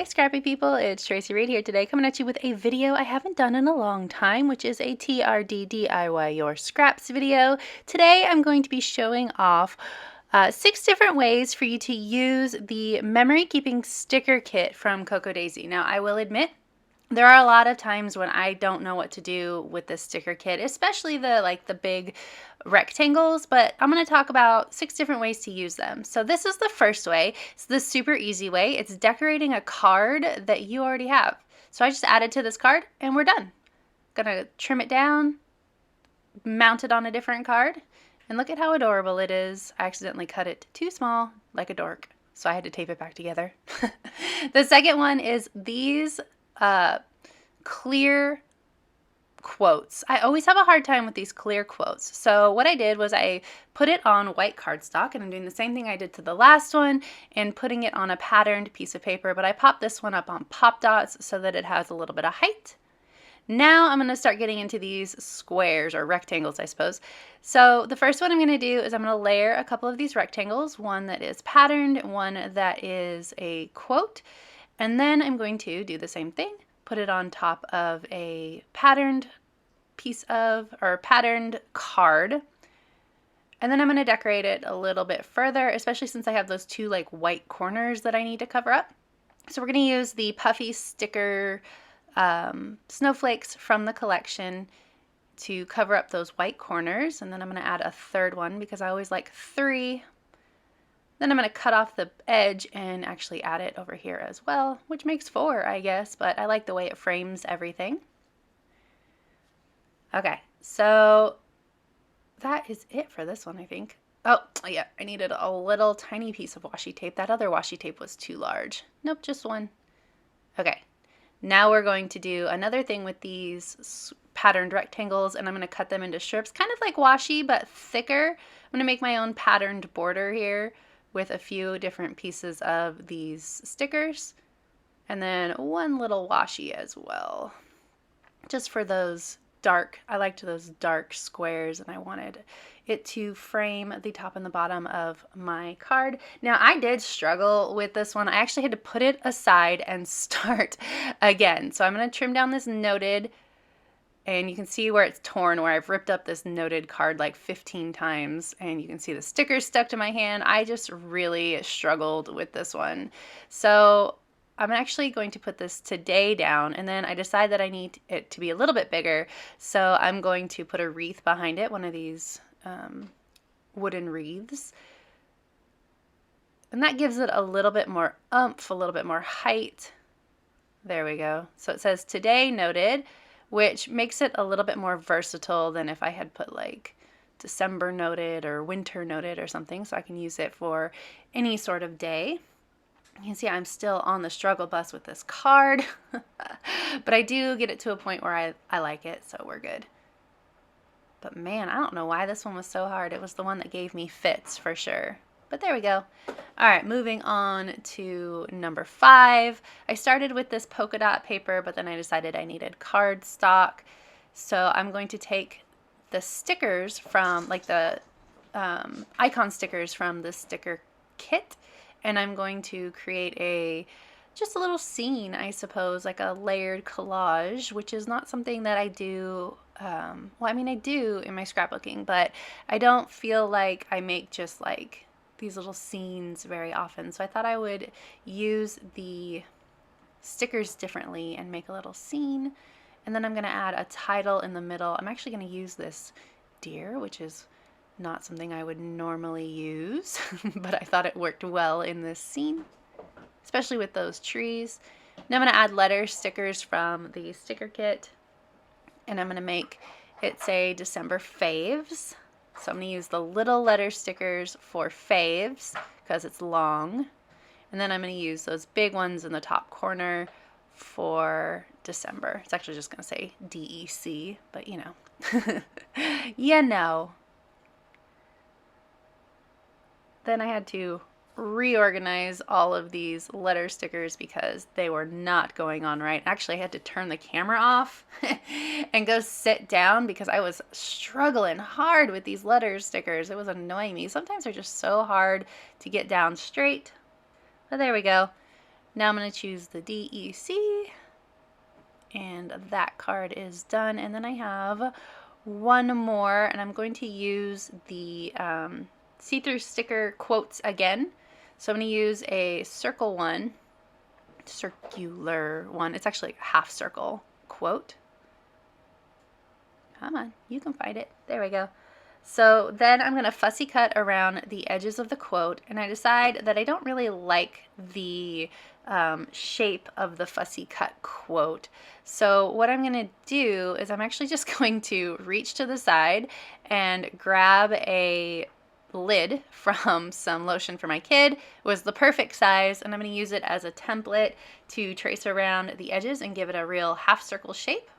Hey scrappy people, it's Tracy Reed here today coming at you with a video I haven't done in a long time, which is a TRD DIY Your Scraps video. Today I'm going to be showing off 6 different ways for you to use the memory keeping sticker kit from Coco Daisy. Now I will admit, there are a lot of times when I don't know what to do with this sticker kit, especially the big rectangles, but I'm going to talk about 6 different ways to use them. So this is the first way. It's the super easy way. It's decorating a card that you already have. So I just added to this card and we're done. Gonna trim it down, mount it on a different card, and look at how adorable it is. I accidentally cut it too small, like a dork, so I had to tape it back together. The second one is these clear quotes. I always have a hard time with these clear quotes. So what I did was I put it on white cardstock, and I'm doing the same thing I did to the last one and putting it on a patterned piece of paper, but I popped this one up on pop dots so that it has a little bit of height. Now I'm going to start getting into these squares or rectangles, I suppose. So the first one I'm going to do is I'm going to layer a couple of these rectangles, one that is patterned, one that is a quote. And then I'm going to do the same thing, put it on top of a patterned piece of, or patterned card. And then I'm going to decorate it a little bit further, especially since I have those 2 like white corners that I need to cover up. So we're going to use the puffy sticker snowflakes from the collection to cover up those white corners. And then I'm going to add a third one because I always like 3. Then I'm going to cut off the edge and actually add it over here as well, which makes 4, I guess, but I like the way it frames everything. Okay, so that is it for this one, I think. Oh, yeah, I needed a little tiny piece of washi tape. That other washi tape was too large. Nope, just one. Okay, now we're going to do another thing with these patterned rectangles, and I'm going to cut them into strips, kind of like washi, but thicker. I'm going to make my own patterned border here with a few different pieces of these stickers, and then one little washi as well, just for those dark, I liked those dark squares, and I wanted it to frame the top and the bottom of my card. Now I did struggle with this one. I actually had to put it aside and start again. So I'm going to trim down this noted, and you can see where it's torn, where I've ripped up this noted card like 15 times, and you can see the stickers stuck to my hand. I just really struggled with this one. So I'm actually going to put this today down, and then I decide that I need it to be a little bit bigger. So I'm going to put a wreath behind it, one of these wooden wreaths. And that gives it a little bit more oomph, a little bit more height. There we go. So it says today noted, which makes it a little bit more versatile than if I had put like December noted or winter noted or something, so I can use it for any sort of day. You can see I'm still on the struggle bus with this card, but I do get it to a point where I like it, so we're good. But man, I don't know why this one was so hard. It was the one that gave me fits for sure. But there we go. All right, moving on to number 5. I started with this polka dot paper, but then I decided I needed cardstock. So I'm going to take the stickers from, like the icon stickers from the sticker kit, and I'm going to create just a little scene, I suppose, like a layered collage, which is not something that I do. Well, I mean, I do in my scrapbooking, but I don't feel like I make just like these little scenes very often. So I thought I would use the stickers differently and make a little scene. And then I'm going to add a title in the middle. I'm actually going to use this deer, which is not something I would normally use, but I thought it worked well in this scene, especially with those trees. Now I'm going to add letter stickers from the sticker kit, and I'm going to make it say December faves. So I'm going to use the little letter stickers for faves because it's long. And then I'm going to use those big ones in the top corner for December. It's actually just going to say DEC, but you know. You know. Then I had to reorganize all of these letter stickers because they were not going on right. Actually, I had to turn the camera off and go sit down because I was struggling hard with these letter stickers. It was annoying me. Sometimes they're just so hard to get down straight. But there we go. Now I'm going to choose the DEC, and that card is done. And then I have one more, and I'm going to use the see-through sticker quotes again. So I'm going to use a circular one. It's actually a half circle quote. Come on, you can find it. There we go. So then I'm going to fussy cut around the edges of the quote, and I decide that I don't really like the shape of the fussy cut quote. So what I'm going to do is I'm actually just going to reach to the side and grab a lid from some lotion for my kid. It was the perfect size, and I'm going to use it as a template to trace around the edges and give it a real half circle shape.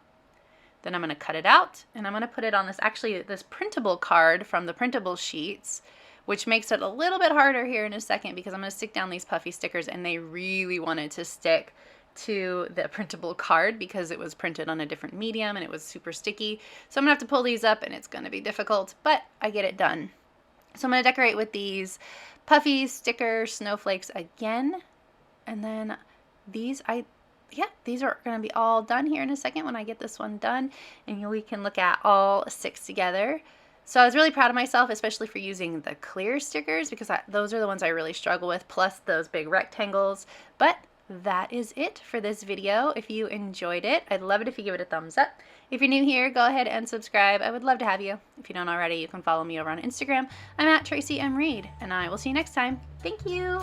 Then I'm going to cut it out, and I'm going to put it on this printable card from the printable sheets, which makes it a little bit harder here in a second because I'm going to stick down these puffy stickers, and they really wanted to stick to the printable card because it was printed on a different medium and it was super sticky. So I'm going to have to pull these up, and it's going to be difficult, but I get it done. So I'm going to decorate with these puffy sticker snowflakes again, and then these are going to be all done here in a second when I get this one done, and we can look at all 6 together. So I was really proud of myself, especially for using the clear stickers, because those are the ones I really struggle with, plus those big rectangles. But that is it for this video. If you enjoyed it, I'd love it if you give it a thumbs up. If you're new here, go ahead and subscribe. I would love to have you. If you don't already, you can follow me over on Instagram. I'm at Tracy M. Reed, and I will see you next time. Thank you.